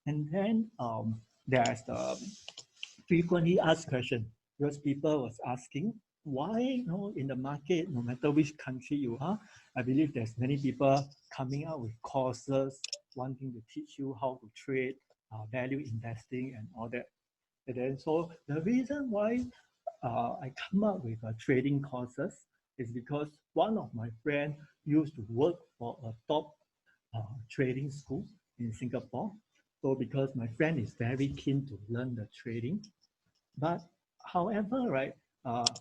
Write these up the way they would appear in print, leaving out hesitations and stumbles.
And then there's the frequently asked question because people was asking why in the market, no matter which country you are, I believe there's many people coming out with courses wanting to teach you how to trade, value investing and all that. And then so the reason why I come up with trading courses is because one of my friends used to work for a top trading school in Singapore. So because my friend is very keen to learn the trading, but however, right,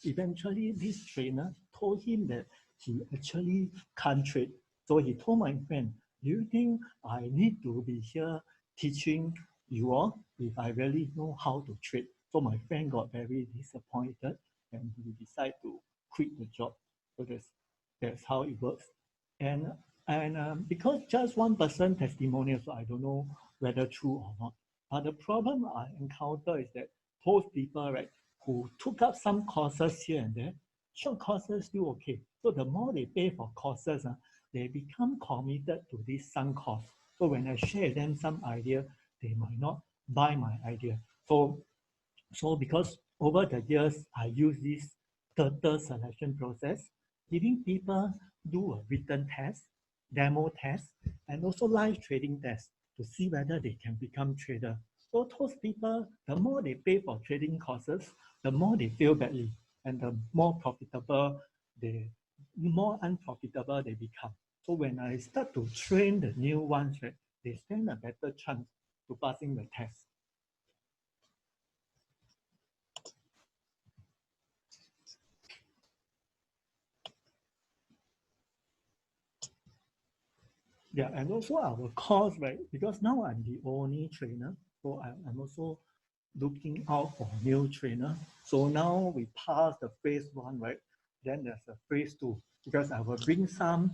eventually this trainer told him that he actually can't trade. So he told my friend, do you think I need to be here teaching you all if I really know how to trade? So my friend got very disappointed and he decided to quit the job. So that's how it works. And because just one person testimonial, so I don't know whether true or not. But the problem I encounter is that those people, right, who took up some courses here and there, short courses still okay. So the more they pay for courses, they become committed to this sunk cost. So when I share them some idea, they might not buy my idea. So because over the years, I use this turtle selection process, giving people do a written test, demo test, and also live trading test to see whether they can become trader. So those people, the more they pay for trading courses, the more they feel badly, and the more unprofitable they become. So when I start to train the new ones, right, they stand a better chance to passing the test. Yeah, and also our course, right? Because now I'm the only trainer, so I'm also looking out for new trainer. So now we passed the phase one, right? Then there's a phase two because I will bring some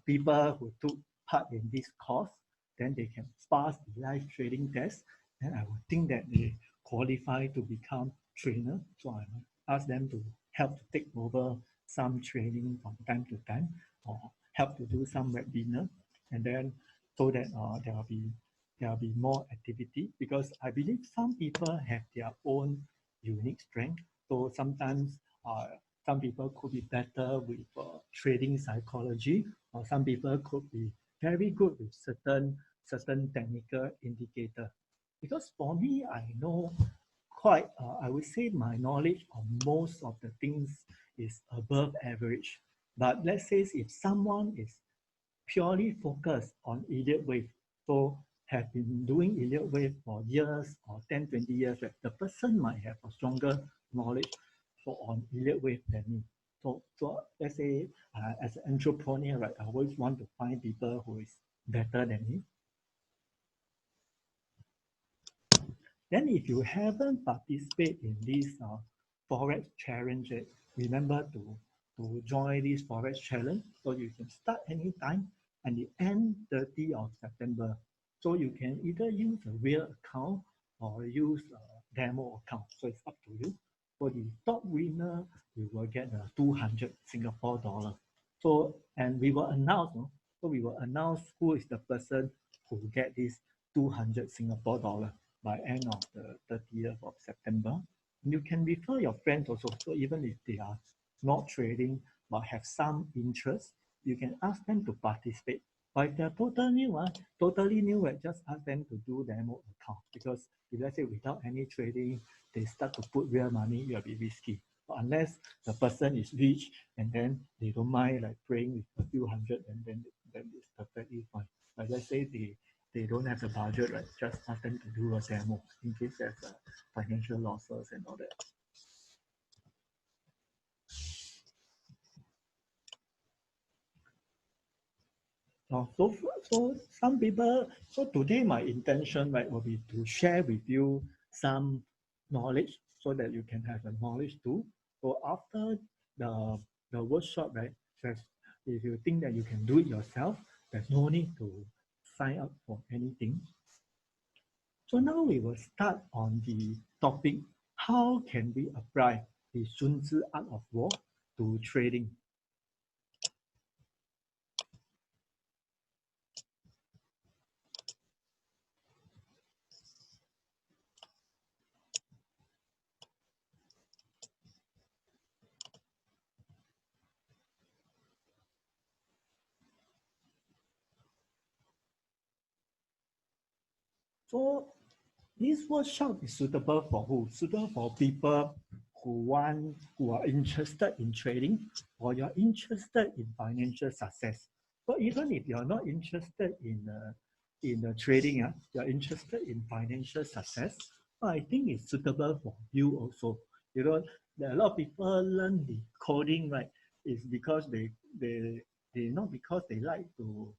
people who took part in this course. Then they can pass the live trading test. Then I will think that they qualify to become trainer. So I will ask them to help to take over some training from time to time or help to do some webinar and then so that there will be more activity because I believe some people have their own unique strength. So sometimes some people could be better with trading psychology, or some people could be very good with certain technical indicator. Because for me, I know quite, I would say my knowledge on most of the things is above average. But let's say if someone is purely focused on idiot wave. So have been doing idiot wave for years or 10, 20 years, right? The person might have a stronger knowledge for on idiot wave than me. So let's say as an entrepreneur, right, I always want to find people who is better than me. Then if you haven't participated in this Forex challenge, remember to join this Forex challenge. So you can start anytime and the end 30th of September. So you can either use a real account or use a demo account. So it's up to you. For the top winner, you will get 200 Singapore dollar. So, and we will announce, so we will announce who is the person who get this 200 Singapore dollar by end of the 30th of September. You can refer your friends also. So even if they are not trading but have some interest, you can ask them to participate. But if they're totally new, just ask them to do demo account because if let's say without any trading, they start to put real money, it will be risky. But unless the person is rich and then they don't mind like playing with a few hundred and then it's perfectly fine. But let's say they don't have the budget, right? Just ask them to do a demo in case there's financial losses and all that. So some people, so today my intention, right, will be to share with you some knowledge so that you can have the knowledge too. So after the the workshop, right, just if you think that you can do it yourself, there's no need to sign up for anything. So now we will start on the topic, how can we apply the Sun Tzu art of war to trading? So this workshop is suitable for who? Suitable for people who are interested in trading, or you're interested in financial success. But even if you're not interested in trading, you're interested in financial success, I think it's suitable for you also. You know, there are a lot of people learn the coding, right? Is because they not because they like to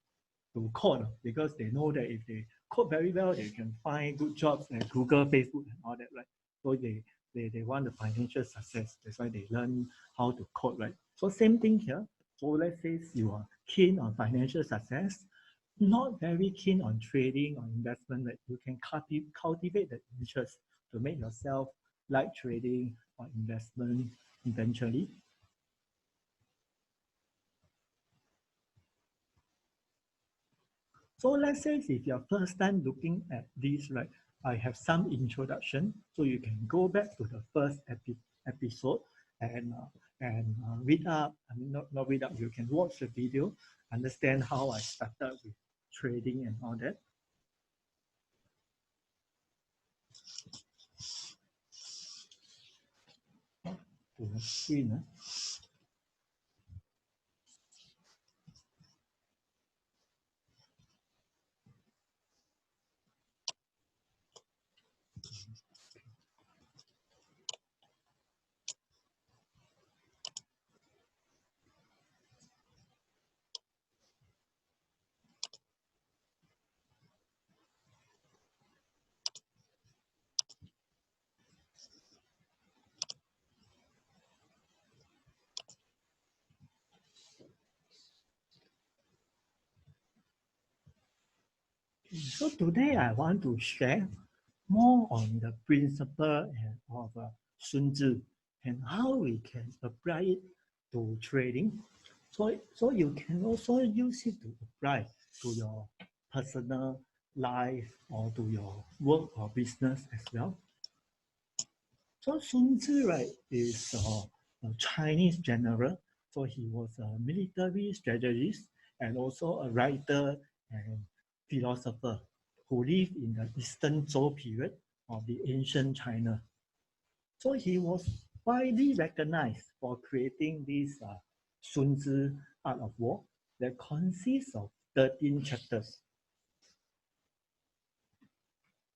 code, because they know that if they code very well, they can find good jobs at Google, Facebook, and all that, right? So they want the financial success. That's why they learn how to code, right? So same thing here. So let's say you are keen on financial success, not very keen on trading or investment, right? You can cultivate the interest to make yourself like trading or investment eventually. So let's say if you're first time looking at this, right, I have some introduction. So you can go back to the first episode and read up. I mean, not read up. You can watch the video, understand how I started with trading and all that. To the screen. So today I want to share more on the principle of Sun Tzu and how we can apply it to trading. So you can also use it to apply to your personal life or to your work or business as well. So Sun Tzu, right, is a Chinese general. So he was a military strategist and also a writer and philosopher who lived in the Eastern Zhou period of the ancient China. So he was widely recognized for creating this Sun Tzu Art of War that consists of 13 chapters.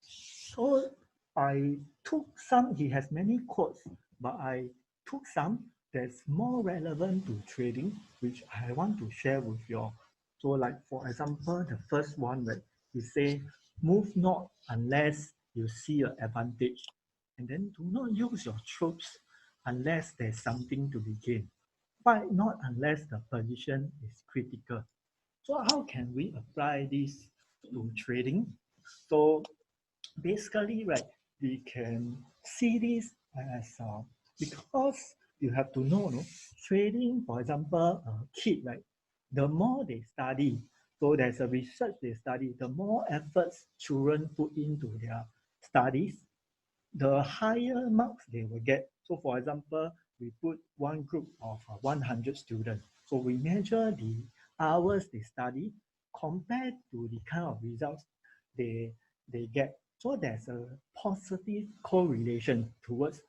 So I took some, he has many quotes, but I took some that's more relevant to trading, which I want to share with you all. So like for example, the first one, right, he say, move not unless you see an advantage. And then do not use your troops unless there's something to be gained. Fight not unless the position is critical. So how can we apply this to trading? So basically, right, we can see this as because you have to know, no, trading, for example, kid, right, the more they study, so there's a research they study, the more efforts children put into their studies, the higher marks they will get. So for example, we put one group of 100 students. So we measure the hours they study compared to the kind of results they, they get. So there's a positive correlation towards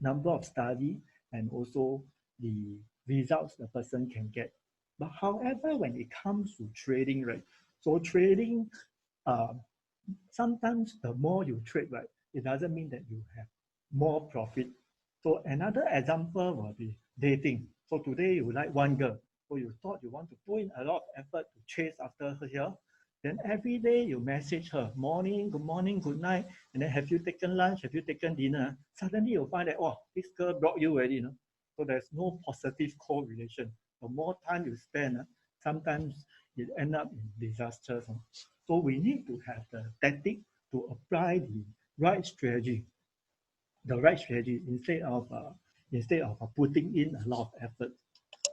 number of study and also the results the person can get. But however, when it comes to trading, right? So trading, uh, sometimes the more you trade, right, it doesn't mean that you have more profit. So another example will be dating. So today you like one girl, so you thought you want to put in a lot of effort to chase after her here. Then every day you message her, morning, good night, and then have you taken lunch, have you taken dinner? Suddenly you find that, oh, this girl blocked you already, you know? So there's no positive correlation. The more time you spend, sometimes it end up in disasters. So we need to have the tactic to apply the right strategy instead of putting in a lot of effort.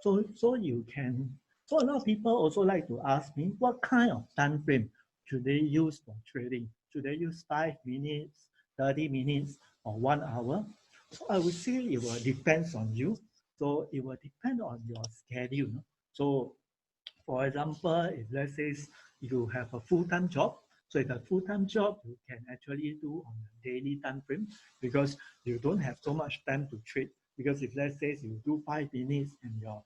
So you can. So a lot of people also like to ask me what kind of time frame should they use for trading? Should they use 5 minutes, 30 minutes, or 1 hour? So I would say it will depends on you. So it will depend on your schedule. So for example, if let's say you have a full-time job, So it's a full-time job you can actually do on a daily time frame because you don't have so much time to trade. Because if let's say you do 5 minutes and you're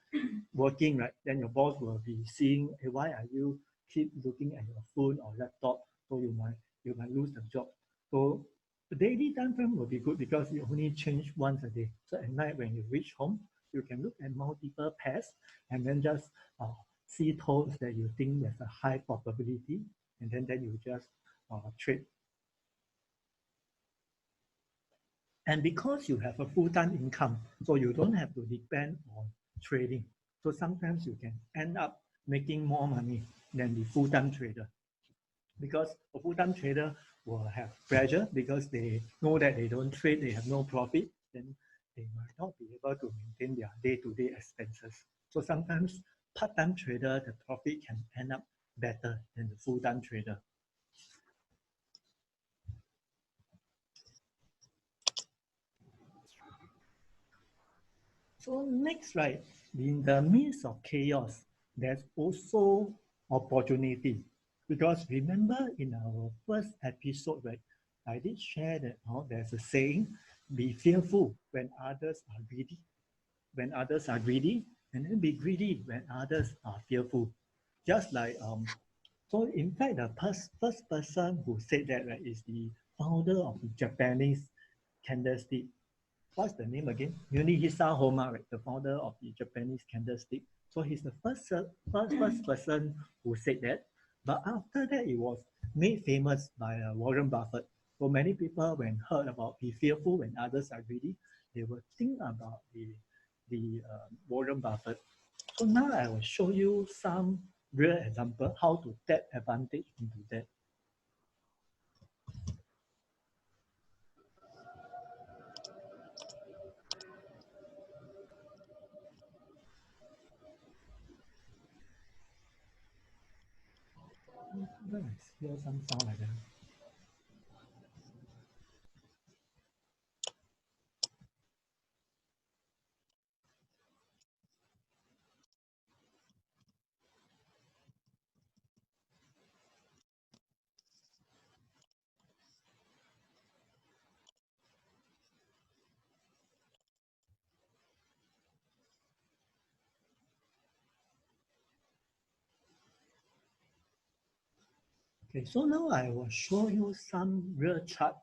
working, right, then your boss will be seeing, hey, why are you keep looking at your phone or laptop? So you might lose the job. So the daily time frame will be good because you only change once a day. So at night when you reach home, you can look at multiple pairs and then just see those that you think there's a high probability, and then you just trade. And because you have a full-time income, so you don't have to depend on trading. So sometimes you can end up making more money than the full-time trader. Because a full-time trader will have pressure because they know that they don't trade, they have no profit, then they might not be able to maintain their day-to-day expenses. So sometimes part-time trader, the profit can end up better than the full-time trader. So next, right, in the midst of chaos, there's also opportunity. Because remember in our first episode, right, I did share that there's a saying, be fearful when others are greedy. When others are greedy, and then be greedy when others are fearful. Just like, so in fact, the first person who said that, right, is the founder of the Japanese candlestick. What's the name again? Yunihisa Homa, right? The founder of the Japanese candlestick. So he's the first person who said that. But after that, it was made famous by Warren Buffett. So many people, when heard about be fearful when others are greedy, they will think about the Warren Buffett. So now I will show you some real example how to tap advantage into that. Let's hear some sound like that. Okay, so now I will show you some real chart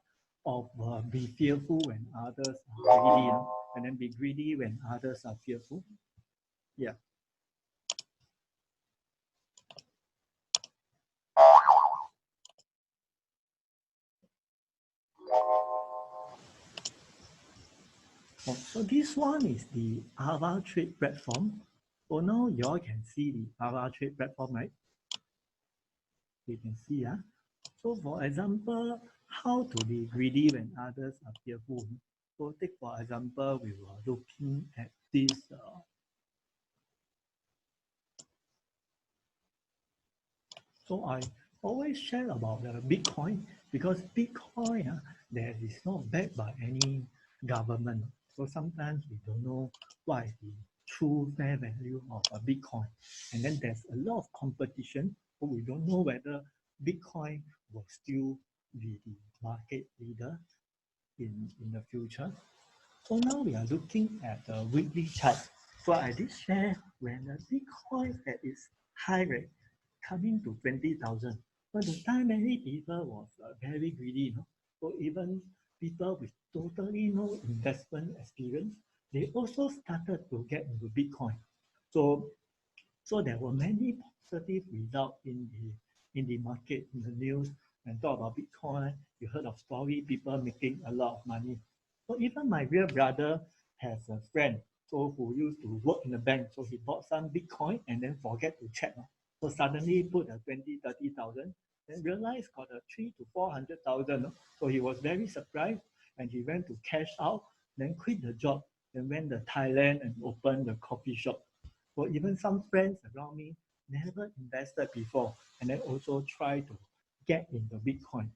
of be fearful when others are greedy, and then be greedy when others are fearful. Yeah. Oh, so this one is the Ava Trade platform. So now you all can see the Ava Trade platform, right? You can see, yeah. So for example, how to be greedy when others are fearful. So take for example, we were looking at this so I always share about the Bitcoin because Bitcoin that is not backed by any government. So sometimes we don't know what is the true fair value of a Bitcoin. And then there's a lot of competition, so we don't know whether Bitcoin will still be the market leader in the future. So now we are looking at the weekly chart. So I did share when the Bitcoin at its high rate coming to 20,000. But the time many people was very greedy, So even people with totally no investment experience, they also started to get into Bitcoin. So so there were many positive results in the market, in the news, and talk about Bitcoin. You heard of story, people making a lot of money. So even my real brother has a friend so who used to work in the bank. So he bought some Bitcoin and then forget to check. So suddenly put a 20, 30,000, then realized got a 3 to 400,000. So he was very surprised and he went to cash out, then quit the job, then went to Thailand and opened the coffee shop. So even some friends around me never invested before and then also try to get into Bitcoin.